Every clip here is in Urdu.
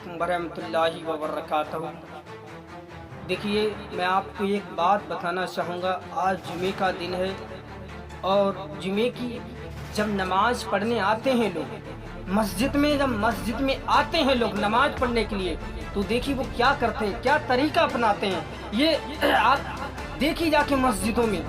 علیکم ورحمۃ وبرکاتہ۔ دیکھیے، میں آپ کو ایک بات بتانا چاہوں گا۔ آج جمعے کا دن ہے اور جمعے کی جب نماز پڑھنے آتے ہیں لوگ مسجد میں، جب مسجد میں آتے ہیں لوگ نماز پڑھنے کے لیے، تو دیکھیے وہ کیا کرتے ہیں، کیا طریقہ اپناتے ہیں۔ یہ آپ دیکھیے جا کے مسجدوں میں،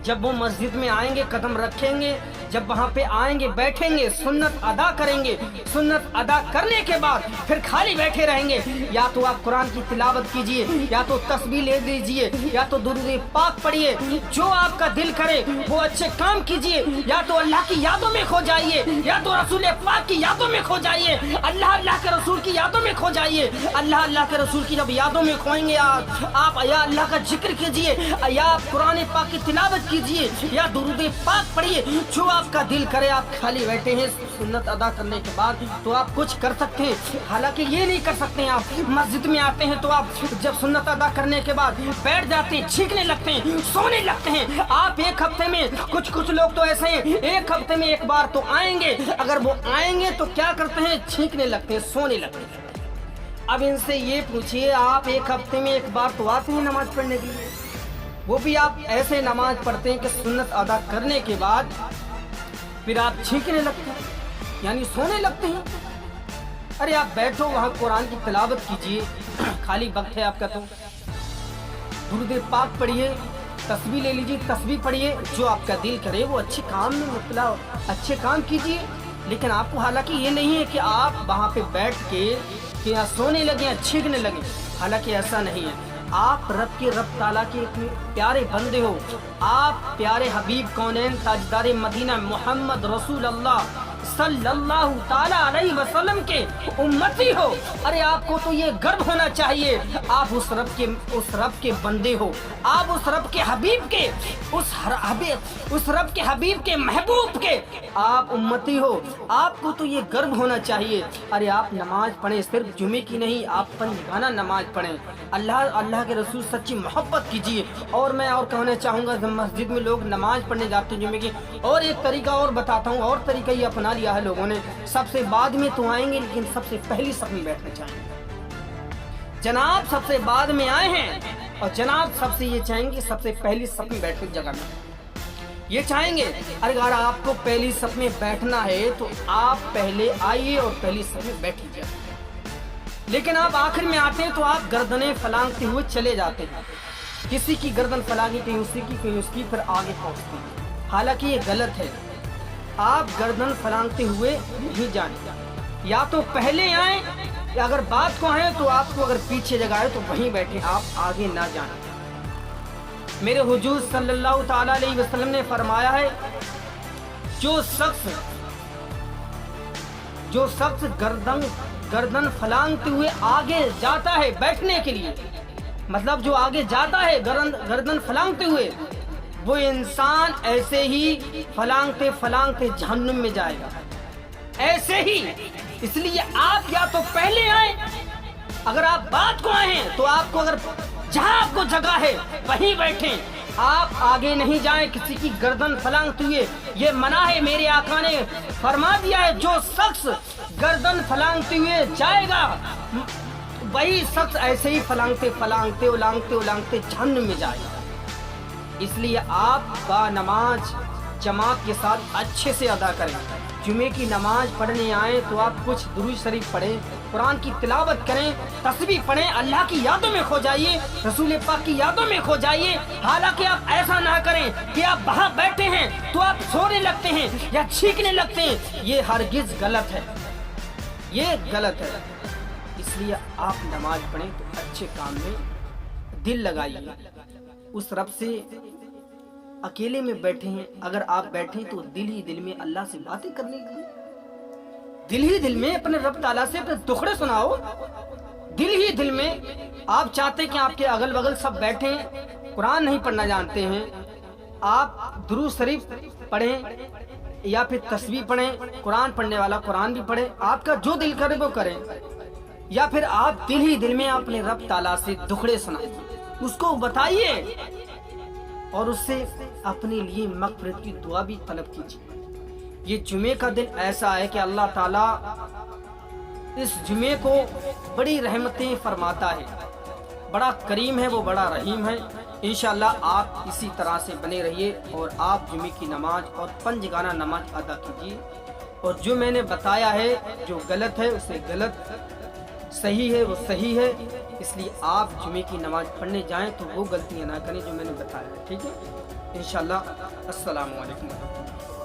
جب وہ مسجد میں آئیں گے، قدم رکھیں گے، جب وہاں پہ آئیں گے، بیٹھیں گے، سنت ادا کریں گے، سنت ادا کرنے کے بعد پھر خالی بیٹھے رہیں گے۔ یا تو آپ قرآن کی تلاوت کیجئے، یا تو تسبیح لے لیجئے، یا تو درود پاک پڑھیے، جو آپ کا دل کرے وہ اچھے کام کیجئے، یا تو اللہ کی یادوں میں کھو جائیے، یا تو رسول پاک کی یادوں میں کھو جائیے، اللہ کے رسول کی یادوں میں کھو جائیے۔ اللہ کے رسول کی جب یادوں میں کھوئیں گے آپ یا اللہ کا ذکر کیجئے، یا آپ قرآن پاک کی تلاوت کیجئے، یا درود پاک پڑھیے، جو آپ کا دل کرے۔ آپ خالی بیٹھے ہیں سنت ادا کرنے کے بعد تو آپ کچھ کر سکتے ہیں، حالانکہ یہ نہیں کر سکتے ہیں۔ آپ مسجد میں آتے ہیں تو آپ جب سنت ادا کرنے کے بعد بیٹھ جاتے ہیں، چھینکنے لگتے ہیں، سونے لگتے ہیں۔ آپ ایک ہفتے میں کچھ لوگ تو ایسے ہیں، ایک ہفتے میں ایک بار تو آئیں گے، اگر وہ آئیں گے تو کیا کرتے ہیں، چھینکنے لگتے ہیں، سونے لگتے ہیں۔ اب ان سے یہ پوچھئے، آپ ایک ہفتے میں ایک بار تو آتے ہیں نماز پڑھنے کے لیے، وہ بھی آپ ایسے نماز پڑھتے ہیں کہ سنت ادا کرنے کے بعد پھر آپ چھینکنے لگتے ہیں، یعنی سونے لگتے ہیں۔ ارے آپ بیٹھو وہاں قرآن کی تلاوت کیجئے، خالی وقت ہے آپ کا تو درود پاک پڑھیے، تسبیح لے لیجیے، تسبیح پڑھیے، جو آپ کا دل کرے وہ اچھے کام میں مبتلا ہو، اچھے کام کیجئے۔ لیکن آپ کو حالانکہ یہ نہیں ہے کہ آپ وہاں پہ بیٹھ کے کہ سونے لگیں یا چھینکنے لگیں، حالانکہ ایسا نہیں ہے۔ آپ رب تعالیٰ کے اتنے پیارے بندے ہو، آپ پیارے حبیب کونین تاجدار مدینہ محمد رسول اللہ صلی اللہ تعالیٰ علیہ وسلم کے امتی ہو۔ ارے آپ کو تو یہ گرو ہونا چاہیے، آپ اس رب کے بندے ہو، آپ اس رب کے حبیب کے اس رب کے حبیب کے محبوب کے آپ امتی ہو، آپ کو تو یہ گرو ہونا چاہیے۔ ارے آپ نماز پڑھیں، صرف جمعے کی نہیں، آپ پنجگانہ نماز پڑھیں، اللہ کے رسول سچی محبت کیجیے۔ اور میں اور کہنا چاہوں گا، جب مسجد میں لوگ نماز پڑھنے جاتے ہیں جمعے کی، اور ایک طریقہ اور بتاتا ہوں، اور طریقہ یہ اپنا لیا ہے لوگوں نے، سب سے بعد میں تو آئیں گے لیکن سب سے پہلی صف میں بیٹھنا چاہیں گے۔ جناب سب سے بعد میں آئے ہیں اور جناب سب سے یہ چاہیں گے سب سے پہلی صف میں بیٹھنے جگہ میں یہ چاہیں گے۔ اگر آپ کو پہلی صف میں بیٹھنا ہے تو آپ پہلے آئیے اور پہلی صف میں بیٹھ لیجیے، لیکن آپ آخر میں آتے ہیں تو آپ گردنیں پھلانگتے ہوئے چلے جاتے ہیں، کسی کی گردن پھلانگی کہیں اسی کی کہیں اس کی، پھر آگے پہنچتے ہیں، حالانکہ یہ غلط ہے۔ آپ گردن پھلانگتے ہوئے نہیں جائیں، یا تو پہلے آئیں، یا اگر بات کو آئیں تو آپ کو اگر پیچھے جگہ ہے تو وہیں بیٹھیں، آپ آگے نہ جائیں۔ میرے حضور صلی اللہ تعالیٰ علیہ وسلم نے فرمایا ہے، جو شخص گردن پھلانگتے ہوئے آگے جاتا ہے بیٹھنے کے لیے، مطلب جو آگے جاتا ہے گردن پھلانگتے ہوئے، وہ انسان ایسے ہی پھلانگتے جہنم میں جائے گا، ایسے ہی۔ اس لیے آپ یا تو پہلے آئیں، اگر آپ بات کو آئے ہیں تو آپ کو اگر جہاں آپ کو جگہ ہے وہیں بیٹھیں، آپ آگے نہیں جائیں کسی کی گردن پھلانگتے ہوئے، یہ منع ہے۔ میرے آقا نے فرما دیا ہے، جو شخص گردن پھلانگتے ہوئے جائے گا وہی شخص ایسے ہی اولانگتے جہنم میں جائے گا۔ اس لیے آپ با نماز جماعت کے ساتھ اچھے سے ادا کریں۔ جمعے کی نماز پڑھنے آئیں تو آپ کچھ درود شریف پڑھیں، قرآن کی تلاوت کریں، تسبیح پڑھیں، اللہ کی یادوں میں کھو جائیے، رسول پاک کی یادوں میں کھو جائیے۔ حالانکہ آپ ایسا نہ کریں کہ آپ وہاں بیٹھے ہیں تو آپ سونے لگتے ہیں یا چھینکنے لگتے ہیں، یہ ہرگز غلط ہے، یہ غلط ہے۔ اس لیے آپ نماز پڑھیں تو اچھے کام میں دل لگائیے، اس رب سے اکیلے میں بیٹھے ہیں، اگر آپ بیٹھیں تو دل ہی دل میں اللہ سے باتیں کرنے کے لیے، دل ہی دل میں اپنے رب تعالیٰ سے اپنے دکھڑے سناؤ، دل ہی دل میں۔ آپ چاہتے کہ آپ کے اگل بغل سب بیٹھیں، قرآن نہیں پڑھنا جانتے ہیں، آپ درود شریف پڑھیں یا پھر تسبیح پڑھیں، قرآن پڑھنے والا قرآن بھی پڑھے، آپ کا جو دل کرے وہ کریں، یا پھر آپ دل ہی دل میں اپنے رب تعالیٰ سے دکھڑے سنائیں، اس کو بتائیے اور اس سے اپنے لیے مغفرت کی دعا بھی طلب کیجیے۔ یہ جمعے کا دن ایسا ہے کہ اللہ تعالیٰ اس جمعے کو بڑی رحمتیں فرماتا ہے، بڑا کریم ہے وہ، بڑا رحیم ہے۔ انشاءاللہ آپ اسی طرح سے بنے رہیے اور آپ جمعے کی نماز اور پنجگانہ نماز ادا کیجیے، اور جو میں نے بتایا ہے جو غلط ہے اسے غلط، صحیح ہے وہ صحیح ہے، اس لیے آپ جمعے کی نماز پڑھنے جائیں تو وہ غلطیاں نہ کریں جو میں نے بتایا ہے، ٹھیک ہے؟ انشاءاللہ۔ السلام علیکم ورحمۃ اللہ۔